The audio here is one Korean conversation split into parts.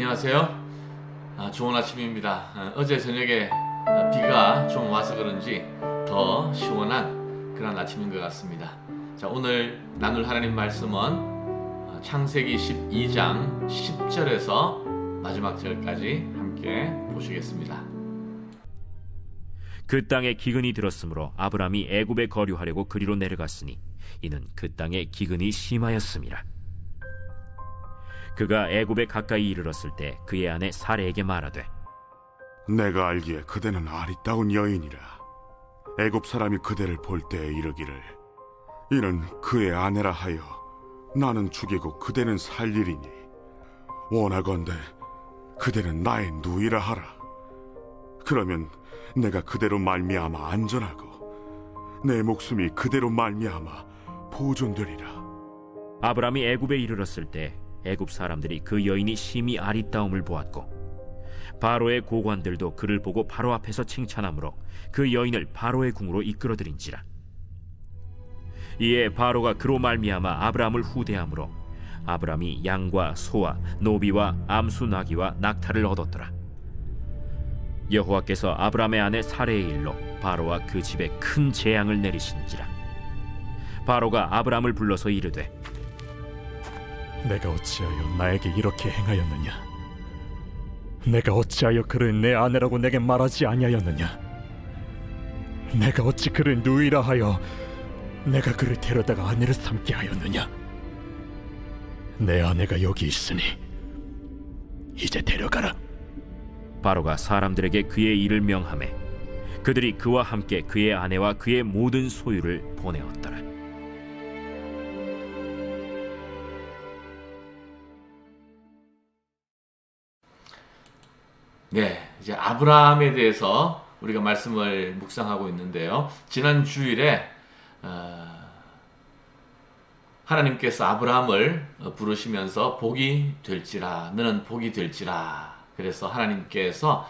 안녕하세요. 좋은 아침입니다. 어제 저녁에 비가 좀 와서 그런지 더 시원한 그런 아침인 것 같습니다. 자, 오늘 나눌 하나님 말씀은 창세기 12장 10절에서 마지막 절까지 함께 보시겠습니다. 그 땅에 기근이 들었으므로 아브람이 애굽에 거류하려고 그리로 내려갔으니 이는 그 땅에 기근이 심하였음이라. 그가 애굽에 가까이 이르렀을 때 그의 아내 사레에게 말하되, 내가 알기에 그대는 아리따운 여인이라. 애굽 사람이 그대를 볼 때에 이르기를, 이는 그의 아내라 하여 나는 죽이고 그대는 살리리니 원하건대 그대는 나의 누이라 하라. 그러면 내가 그대로 말미암아 안전하고 내 목숨이 그대로 말미암아 보존되리라. 아브람이 애굽에 이르렀을 때 애굽 사람들이 그 여인이 심히 아리따움을 보았고 바로의 고관들도 그를 보고 바로 앞에서 칭찬하므로 그 여인을 바로의 궁으로 이끌어들인지라. 이에 바로가 그로 말미암아 아브람을 후대하므로 아브람이 양과 소와 노비와 암수 나귀와 낙타를 얻었더라. 여호와께서 아브람의 아내 사레의 일로 바로와 그 집에 큰 재앙을 내리신지라. 바로가 아브람을 불러서 이르되, 내가 어찌하여 나에게 이렇게 행하였느냐? 내가 어찌하여 그를 내 아내라고 내게 말하지 아니하였느냐? 내가 어찌 그를 누이라 하여 내가 그를 데려다가 아내를 삼게 하였느냐? 내 아내가 여기 있으니 이제 데려가라. 바로가 사람들에게 그의 일을 명하매 그들이 그와 함께 그의 아내와 그의 모든 소유를 보내었더라. 네, 이제 아브라함에 대해서 우리가 말씀을 묵상하고 있는데요. 지난 주일에 하나님께서 아브라함을 부르시면서 복이 될지라, 너는 복이 될지라. 그래서 하나님께서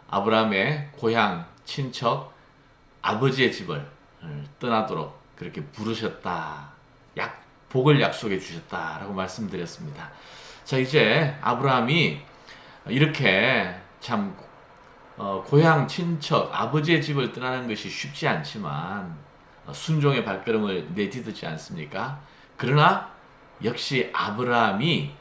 아브라함의 고향, 친척, 아버지의 집을 떠나도록 그렇게 부르셨다. 복을 약속해 주셨다라고 말씀드렸습니다. 자, 이제 아브라함이 이렇게 참 고향, 친척, 아버지의 집을 떠나는 것이 쉽지 않지만 순종의 발걸음을 내디디지 않습니까? 그러나 역시 아브라함이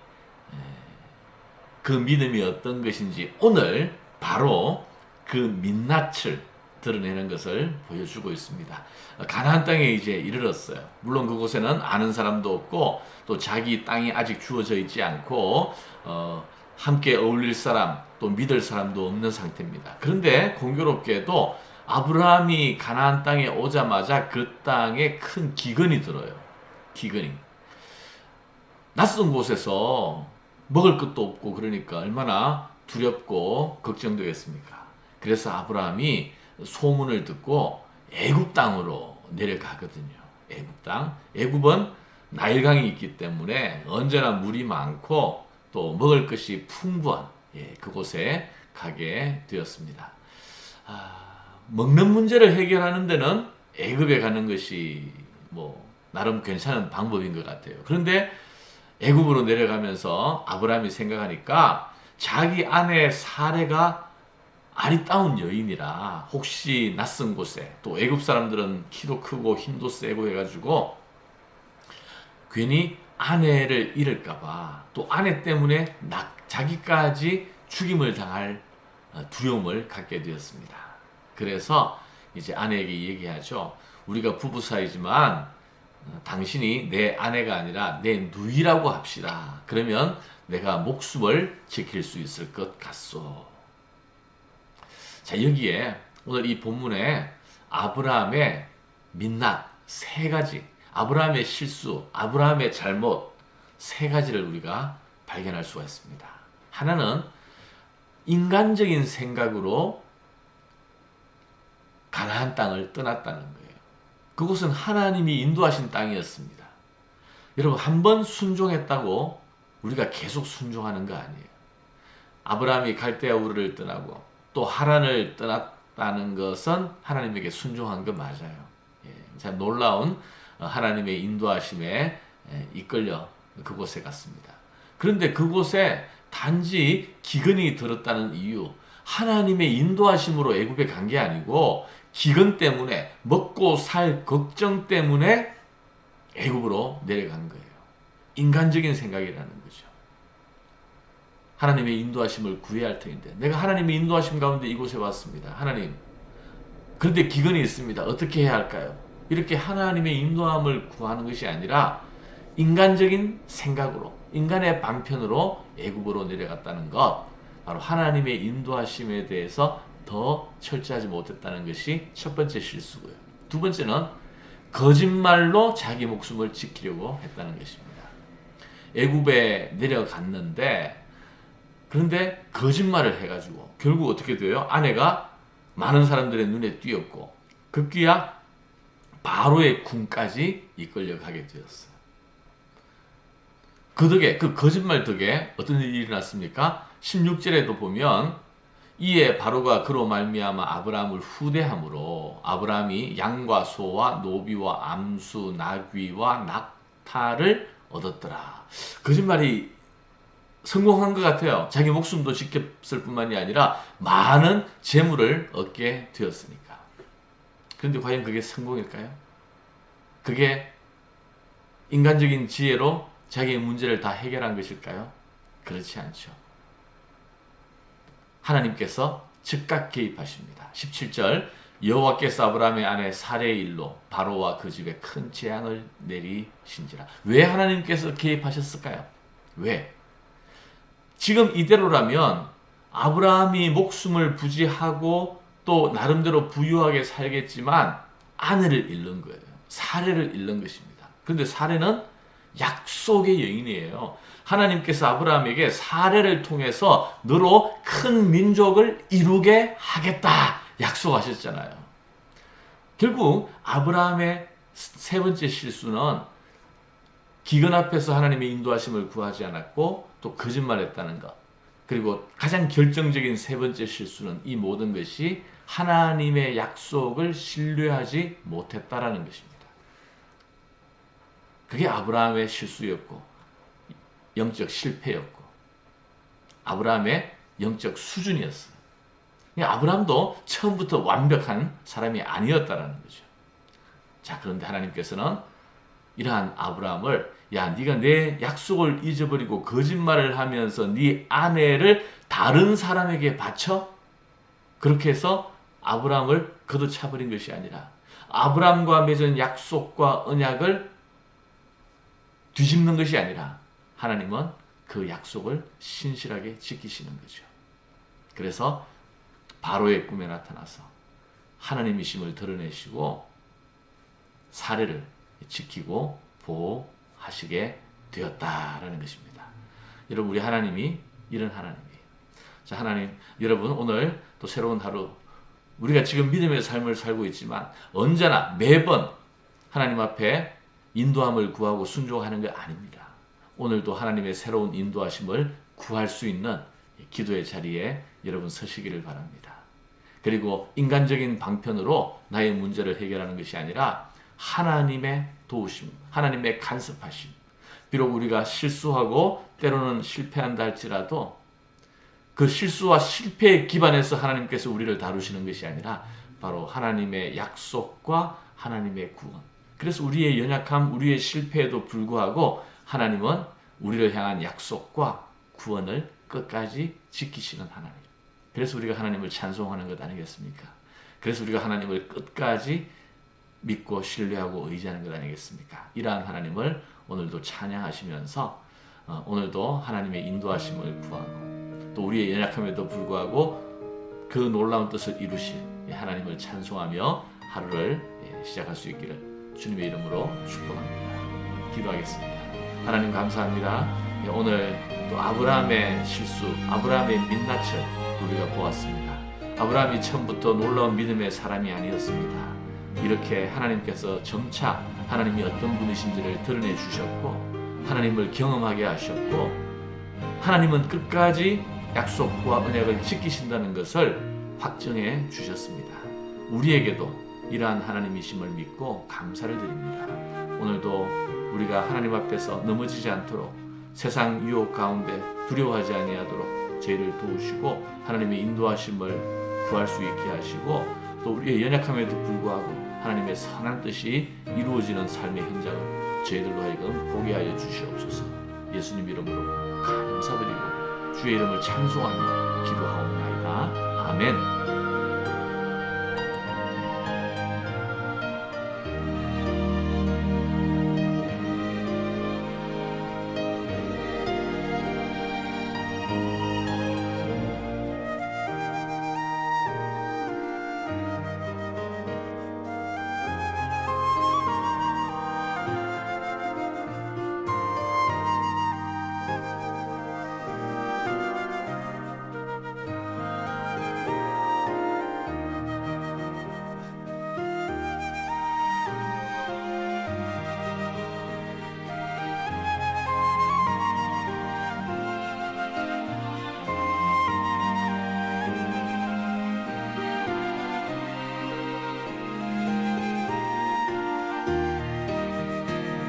그 믿음이 어떤 것인지 오늘 바로 그 민낯을 드러내는 것을 보여주고 있습니다. 가나안 땅에 이제 이르렀어요. 물론 그곳에는 아는 사람도 없고 또 자기 땅이 아직 주어져 있지 않고 함께 어울릴 사람 또 믿을 사람도 없는 상태입니다. 그런데 공교롭게도 아브라함이 가나안 땅에 오자마자 그 땅에 큰 기근이 들어요. 기근이. 낯선 곳에서 먹을 것도 없고 그러니까 얼마나 두렵고 걱정되겠습니까? 그래서 아브라함이 소문을 듣고 애굽 땅으로 내려가거든요. 애굽 땅. 애굽은 나일강이 있기 때문에 언제나 물이 많고 또 먹을 것이 풍부한 그곳에 가게 되었습니다. 먹는 문제를 해결하는 데는 애굽에 가는 것이 나름 괜찮은 방법인 것 같아요. 그런데 애굽으로 내려가면서 아브라함이 생각하니까 자기 아내 사레가 아리따운 여인이라 혹시 낯선 곳에 또 애굽 사람들은 키도 크고 힘도 세고 해가지고 괜히 아내를 잃을까봐 또 아내 때문에 자기까지 죽임을 당할 두려움을 갖게 되었습니다. 그래서 이제 아내에게 얘기하죠. 우리가 부부 사이지만 당신이 내 아내가 아니라 내 누이라고 합시다. 그러면 내가 목숨을 지킬 수 있을 것 같소. 자, 여기에 오늘 이 본문에 아브라함의 민낯 세 가지, 아브라함의 실수, 아브라함의 잘못 세 가지를 우리가 발견할 수가 있습니다. 하나는 인간적인 생각으로 가나안 땅을 떠났다는 거예요. 그곳은 하나님이 인도하신 땅이었습니다. 여러분, 한 번 순종했다고 우리가 계속 순종하는 거 아니에요. 아브라함이 갈대아 우르를 떠나고 또 하란을 떠났다는 것은 하나님에게 순종한 거 맞아요. 참 놀라운 하나님의 인도하심에 이끌려 그곳에 갔습니다. 그런데 그곳에 단지 기근이 들었다는 이유, 하나님의 인도하심으로 애굽에 간 게 아니고 기근 때문에, 먹고 살 걱정 때문에 애굽으로 내려간 거예요. 인간적인 생각이라는 거죠. 하나님의 인도하심을 구해야 할 터인데, 내가 하나님의 인도하심 가운데 이곳에 왔습니다. 하나님, 그런데 기근이 있습니다. 어떻게 해야 할까요? 이렇게 하나님의 인도함을 구하는 것이 아니라 인간적인 생각으로, 인간의 방편으로 애굽으로 내려갔다는 것, 바로 하나님의 인도하심에 대해서 더 철저하지 못했다는 것이 첫 번째 실수고요. 두 번째는 거짓말로 자기 목숨을 지키려고 했다는 것입니다. 애굽에 내려갔는데, 그런데 거짓말을 해가지고 결국 어떻게 돼요? 아내가 많은 사람들의 눈에 띄었고 급기야 바로의 궁까지 이끌려가게 되었어요. 그 덕에, 그 거짓말 덕에 어떤 일이 일어났습니까? 16절에도 보면 이에 바로가 그로 말미암아 아브라함을 후대함으로 아브라함이 양과 소와 노비와 암수 나귀와 낙타를 얻었더라. 거짓말이 성공한 것 같아요. 자기 목숨도 지켰을 뿐만이 아니라 많은 재물을 얻게 되었으니까. 그런데 과연 그게 성공일까요? 그게 인간적인 지혜로 자기의 문제를 다 해결한 것일까요? 그렇지 않죠. 하나님께서 즉각 개입하십니다. 17절 여호와께서 아브라함의 아내 사레의 일로 바로와 그 집에 큰 재앙을 내리신지라. 왜 하나님께서 개입하셨을까요? 왜? 지금 이대로라면 아브라함이 목숨을 부지하고 또 나름대로 부유하게 살겠지만 아내를 잃는 거예요. 사레를 잃는 것입니다. 그런데 사레는 약속의 여인이에요. 하나님께서 아브라함에게 사레를 통해서 너로 큰 민족을 이루게 하겠다 약속하셨잖아요. 결국 아브라함의 세 번째 실수는 기근 앞에서 하나님의 인도하심을 구하지 않았고 또 거짓말했다는 것. 그리고 가장 결정적인 세 번째 실수는 이 모든 것이 하나님의 약속을 신뢰하지 못했다라는 것입니다. 그게 아브라함의 실수였고 영적 실패였고 아브라함의 영적 수준이었어요. 아브라함도 처음부터 완벽한 사람이 아니었다라는 거죠. 자, 그런데 하나님께서는 이러한 아브라함을 야, 네가 내 약속을 잊어버리고 거짓말을 하면서 네 아내를 다른 사람에게 바쳐? 그렇게 해서 아브라함을 걷어차버린 것이 아니라 아브라함과 맺은 약속과 언약을 뒤집는 것이 아니라 하나님은 그 약속을 신실하게 지키시는 거죠. 그래서 바로의 꿈에 나타나서 하나님이심을 드러내시고 사례를 지키고 보호하시게 되었다라는 것입니다. 여러분, 우리 하나님이 이런 하나님이에요. 자, 하나님, 여러분, 오늘 또 새로운 하루, 우리가 지금 믿음의 삶을 살고 있지만 언제나 매번 하나님 앞에 인도함을 구하고 순종하는 게 아닙니다. 오늘도 하나님의 새로운 인도하심을 구할 수 있는 기도의 자리에 여러분 서시기를 바랍니다. 그리고 인간적인 방편으로 나의 문제를 해결하는 것이 아니라 하나님의 도우심, 하나님의 간섭하심. 비록 우리가 실수하고 때로는 실패한다 할지라도 그 실수와 실패에 기반해서 하나님께서 우리를 다루시는 것이 아니라 바로 하나님의 약속과 하나님의 구원. 그래서 우리의 연약함, 우리의 실패에도 불구하고 하나님은 우리를 향한 약속과 구원을 끝까지 지키시는 하나님. 그래서 우리가 하나님을 찬송하는 것 아니겠습니까? 그래서 우리가 하나님을 끝까지 믿고 신뢰하고 의지하는 것 아니겠습니까? 이러한 하나님을 오늘도 찬양하시면서 오늘도 하나님의 인도하심을 구하고 또 우리의 연약함에도 불구하고 그 놀라운 뜻을 이루실 하나님을 찬송하며 하루를 시작할 수 있기를 주님의 이름으로 축복합니다. 기도하겠습니다. 하나님 감사합니다. 오늘 또 아브라함의 실수, 아브라함의 민낯을 우리가 보았습니다. 아브라함이 처음부터 놀라운 믿음의 사람이 아니었습니다. 이렇게 하나님께서 점차 하나님이 어떤 분이신지를 드러내 주셨고 하나님을 경험하게 하셨고 하나님은 끝까지 약속과 언약을 지키신다는 것을 확정해 주셨습니다. 우리에게도 이러한 하나님이심을 믿고 감사를 드립니다. 오늘도 우리가 하나님 앞에서 넘어지지 않도록 세상 유혹 가운데 두려워하지 아니하도록 저희를 도우시고 하나님의 인도하심을 구할 수 있게 하시고 또 우리의 연약함에도 불구하고 하나님의 선한 뜻이 이루어지는 삶의 현장을 저희들로 하여금 보게 하여 주시옵소서. 예수님 이름으로 감사드리고 주의 이름을 찬송하며 기도하옵나이다. 아멘.